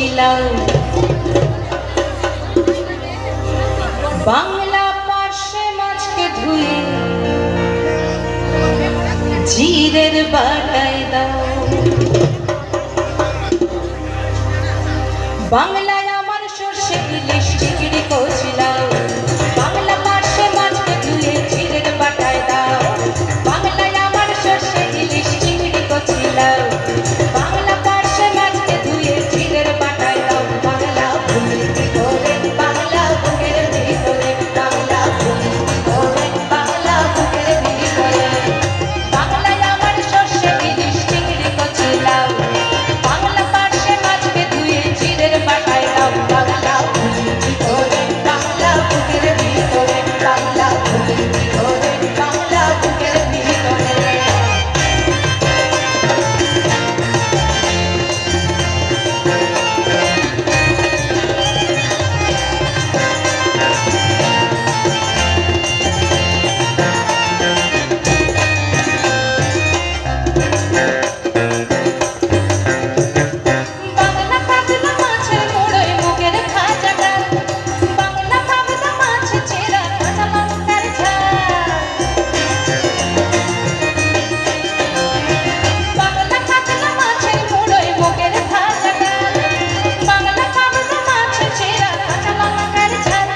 কচিলাও বাংলা পার্শ্বে মাছকে ধুয়ে জিরের বাটায় দাও। বাংলায় আমার সর্ষে ইলিশ চিংড়ি কচিলাও বাংলা পার্শ্বে মাছকে ধুয়ে জিরের বাটায় দাও। বাংলায় আমার সর্ষে ইলিশ চিংড়ি কচিলাও বাংলা পার্শ্বে মাছকে ধুয়ে জিরের বাটায় দাও। বাংলা ভূমির ভিতরে বাংলা বুকের ভিতরে বাংলা ভূমির ভিতরে বাংলা বুকের ভিতরে বাংলায় আমার সর্ষে ইলিশ চিংড়ি কচিলাও বাংলা পার্শ্বে মাছকে ধুয়ে জিরের বাটায় দাও। বাংলা ভূমির ভিতরে বাংলা বুকের ভিতরে বাংলা ভূমির ভিতরে বাংলা বুকের ভিতরে। বাংলা পাবদা মাছের মোড়ই মুগের ভাজা ডাল বাংলা পাবদা মাছ চেরা কাঁচা লঙ্কার ঝাল। বাংলা পাবদা মাছের মোড়ই মুগের ভাজা ডাল বাংলা পাবদা মাছ চেরা কাঁচা লঙ্কার ঝাল।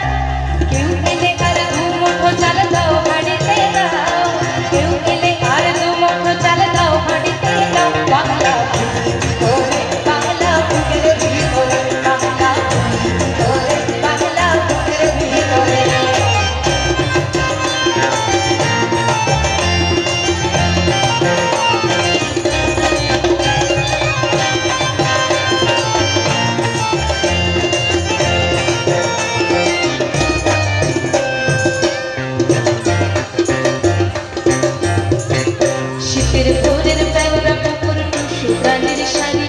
কেউ এলে আর দু মুঠো চাল দাও হাঁড়িতে দাও কেউ এলে আর দু মুঠো চাল দাও হাঁড়িতে দাও। বাংলা ভূমির ভিতরে বাংলা বুকের ভিতরে বাংলা ভূমির ভিতরে বাংলা বুকের ভিতরে। শীতের ভোরের বেলা পুকুর টুসু গানের শাড়ি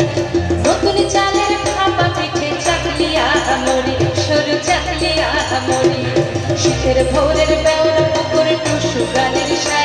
নতুন চালের ভাপা পিঠে চাকলিয়া মরি সরু চাকলিয়া মরি। শীতের ভোরের বেলা পুকুর টুসু গানের শাড়ি